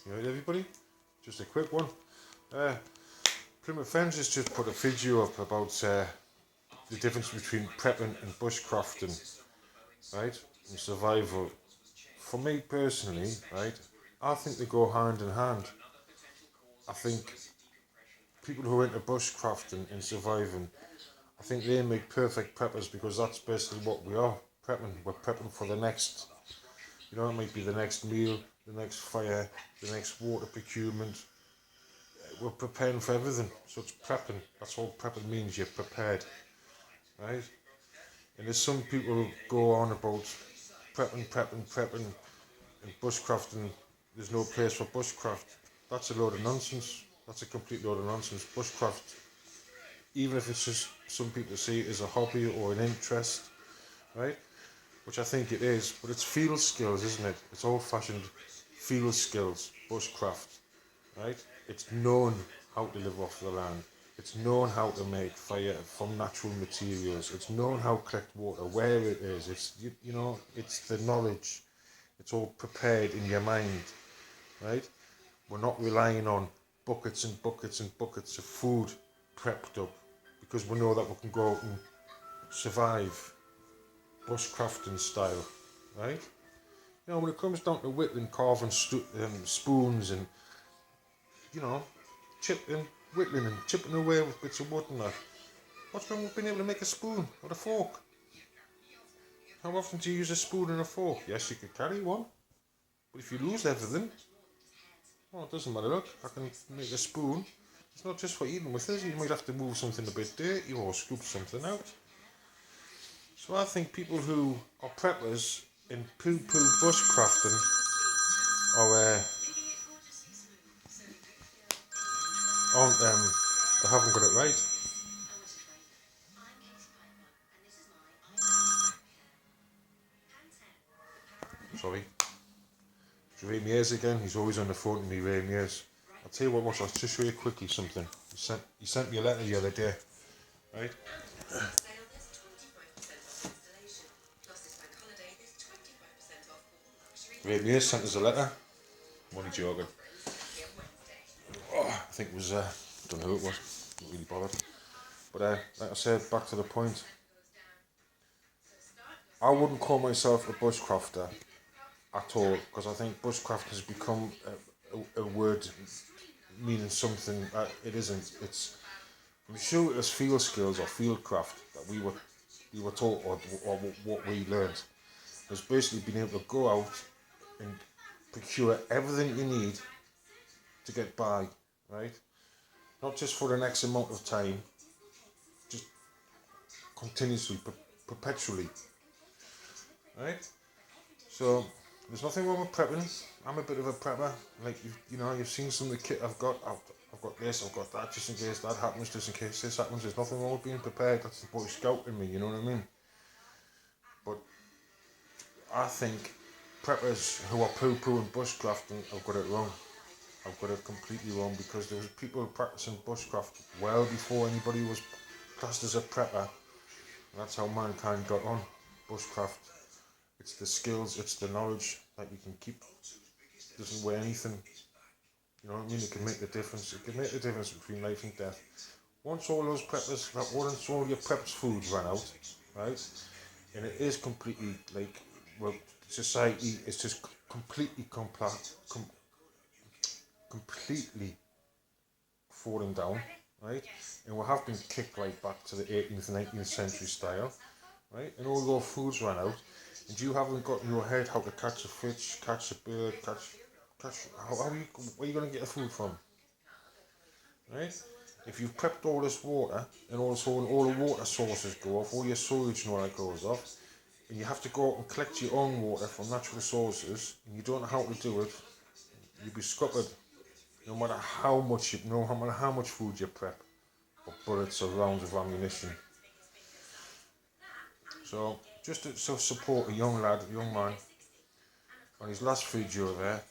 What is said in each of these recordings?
You right, everybody? Just a quick one. Plymouth Friends has just put a video up about the difference between prepping and bushcrafting, right? And survival. For me personally, right, I think they go hand in hand. I think people who are into bushcrafting and surviving, I think they make perfect preppers because that's basically what we are, prepping. We're prepping for the next, it might be the next meal, the next fire, the next water procurement. We're preparing for everything, so it's prepping. That's all prepping means, you're prepared, right? And there's some people who go on about prepping, and bushcrafting. There's no place for bushcraft. That's a load of nonsense. That's a complete load of nonsense. Bushcraft, even if it's just some people see it as a hobby or an interest, right? Which I think it is, but it's field skills, isn't it? It's old-fashioned field skills, bushcraft, right? It's knowing how to live off the land. It's knowing how to make fire from natural materials. It's knowing how to collect water, where it is. It's, it's the knowledge. It's all prepared in your mind, right? We're not relying on buckets and buckets and buckets of food prepped up because we know that we can go out and survive bushcrafting style, right? When it comes down to whittling, carving spoons and, chipping, whittling and chipping away with bits of wood and that, what's wrong with being able to make a spoon or a fork? How often do you use a spoon and a fork? Yes, you could carry one, but if you lose everything, well, it doesn't matter. Look, I can make a spoon. It's not just for eating with us. You might have to move something a bit dirty or scoop something out. So I think people who are preppers in poo-poo bushcrafting they haven't got it right. Sorry. It's Ray Mears again. He's always on the phone to me, Ray Mears. I'll tell you what, watch, I'll just show you quickly something. He sent me a letter the other day, right? Ray Mears sent us a letter. I'm only joking. I think it was, don't know who it was, not really bothered. But like I said, back to the point. I wouldn't call myself a bushcrafter at all, because I think bushcraft has become a word meaning something that it isn't. I'm sure it was field skills or field craft that we were taught, or what we learned. Was basically being able to go out and procure everything you need to get by, right? Not just for the next amount of time, just continuously, perpetually, right? So there's nothing wrong with prepping. I'm a bit of a prepper. Like you've seen some of the kit I've got. I've got this, I've got that, just in case that happens, just in case this happens. There's nothing wrong with being prepared. That's the Boy Scout in me. You know what I mean? But I think preppers who are poo-pooing bushcrafting have got it wrong. I've got it completely wrong, because there was people practicing bushcraft well before anybody was classed as a prepper. And that's how mankind got on bushcraft. It's the skills, it's the knowledge that you can keep. It doesn't weigh anything. You know what I mean? It can make the difference. It can make the difference between life and death. Once all those preppers, once all your preppers' food ran out, right? And it is completely society is just completely completely falling down, right? And we have been kicked right back to the 18th, 19th century style, right? And all your foods ran out, and you haven't got in your head how to catch a fish, catch a bird, where are you going to get the food from, right? If you've prepped all this water, and also all the water sources go off, all your sewage and all that goes off, and you have to go out and collect your own water from natural sources, and you don't know how to do it, you'll be scuppered. No matter how much food you prep, or bullets or rounds of ammunition. So just to support a young man, on his last video there,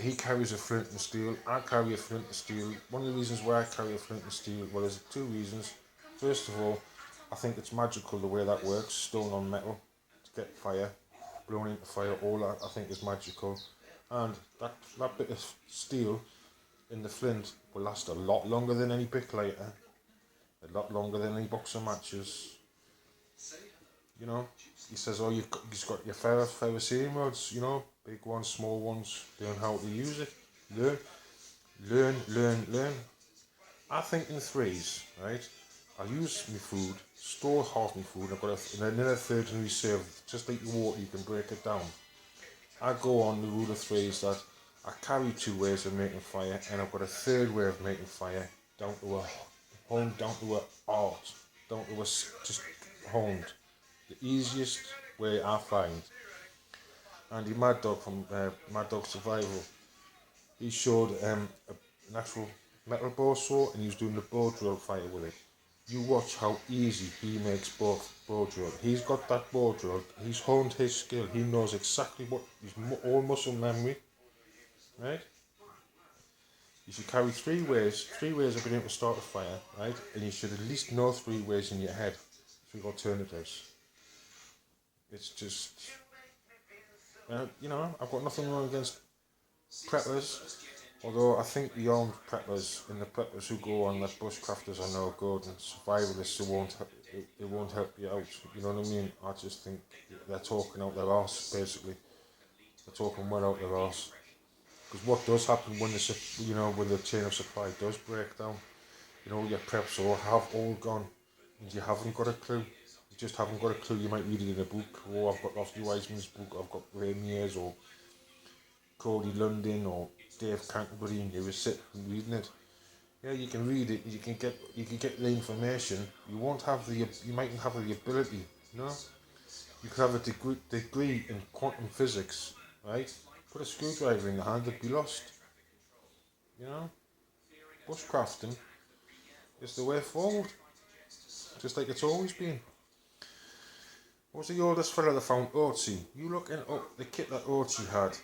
he carries a flint and steel, I carry a flint and steel. One of the reasons why I carry a flint and steel, well, there's two reasons. First of all, I think it's magical the way that works, stone on metal, to get fire, blown into fire, all that I think is magical. and that bit of steel in the flint will last a lot longer than any brick lighter, a lot longer than any box of matches. You know, he says, oh, you've got your ferrocerium rods, you know, big ones, small ones, learn how to use it. Learn. I think in threes, right? I'll use my food, store half my food, I've got another third in reserve, just like your water, you can break it down. I go on the rule of threes that I carry 2 ways of making fire, and I've got a third way of making fire, down to a art, down to a just honed. The easiest way I find. Andy Mad Dog from Mad Dog Survival, he showed an actual metal bow saw, and he was doing the bow drill fire with it. You watch how easy he makes bow drill. He's got that bow drill, he's honed his skill, he knows exactly what, he's all muscle memory, right? You should carry 3 ways of being able to start a fire, right? And you should at least know 3 ways in your head, 3 alternatives. It's just, you know, I've got nothing wrong against preppers, although I think the armed preppers and the preppers who go on that bushcrafters are no good, and survivalists who won't help you out. You know what I mean? I just think they're talking out their arse, basically. They're talking well out their arse. Because what does happen when the chain of supply does break down, you know, your preps have all gone, and you haven't got a clue. You just haven't got a clue. You might read it in a book, or I've got Lofty Wiseman's book, I've got Rainier's, or Cody London, or Dave Canterbury, and you were sitting reading it. Yeah, you can read it, you can get the information. You mightn't have the ability, you know. You could have a degree in quantum physics, right? Put a screwdriver in the hand, it'd be lost. You know, bushcrafting is the way forward, just like it's always been. What was the oldest fella that found Oatsy? You look at the kit that Oatsy had,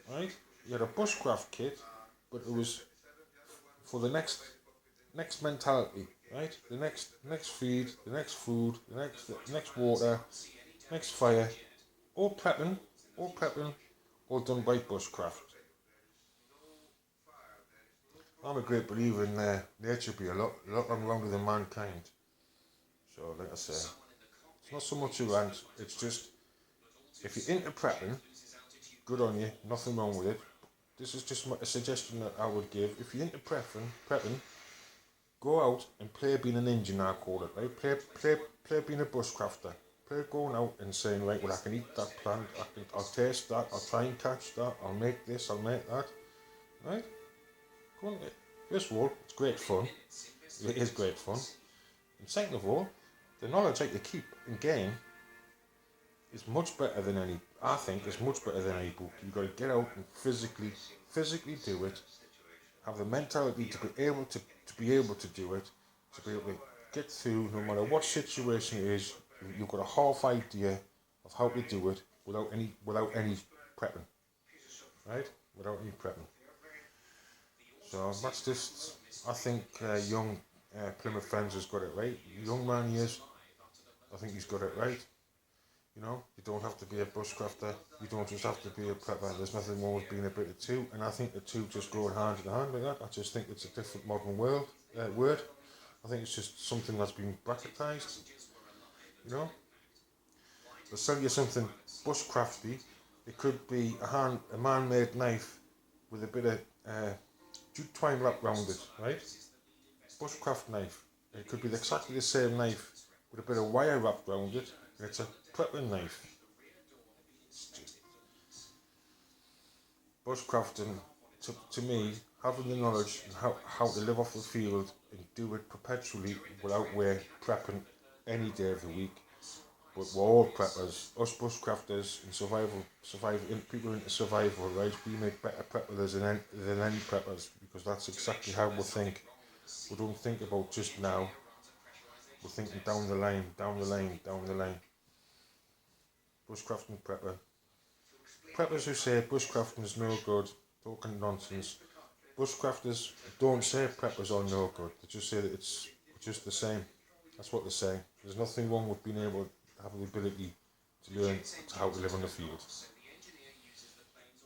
right? You had a bushcraft kit, but it was for the next mentality, right? The next feed, the next food, the next water, next fire, all prepping, all done by bushcraft. I'm a great believer in nature be a lot longer than mankind. So, like I say, it's not so much a rant. It's just, if you're into prepping, good on you. Nothing wrong with it. This is just a suggestion that I would give. If you're into prepping, go out and play being a ninja, I call it, right? Play being a bushcrafter. Play going out and saying, right, well, I can eat that plant, I'll taste that, I'll try and catch that, I'll make this, I'll make that, right? Go on. First of all, it's great fun. It is great fun. And second of all, the knowledge that you keep and gain is much better than any. I think it's much better than any book. You've got to get out and physically do it. Have the mentality to be able to do it, to be able to get through no matter what situation it is. You've got a half idea of how to do it without any prepping, right? Without any prepping. So that's just, I think young Plymouth Friends has got it right. Young man he is, I think he's got it right. You know, you don't have to be a bushcrafter, you don't just have to be a prepper. There's nothing wrong with being a bit of two, and I think the two just go hand in hand like that. I just think it's a different modern word. I think it's just something that's been bracketised, you know. They'll sell you something bushcrafty. It could be a man-made knife with a bit of jute twine wrapped round it, right? Bushcraft knife. It could be exactly the same knife with a bit of wire wrapped round it, and it's a prepping knife. Bushcrafting, to me, having the knowledge and how to live off the field and do it perpetually without prepping any day of the week. But we're all preppers, us bushcrafters and survival people into survival, right? We make better preppers than any preppers, because that's exactly how we think. We don't think about just now. We're thinking down the line. Bushcrafting prepper. Preppers who say bushcrafting is no good, talking nonsense. Bushcrafters don't say preppers are no good. They just say that it's just the same. That's what they say. There's nothing wrong with being able to have the ability to learn how to live on the field.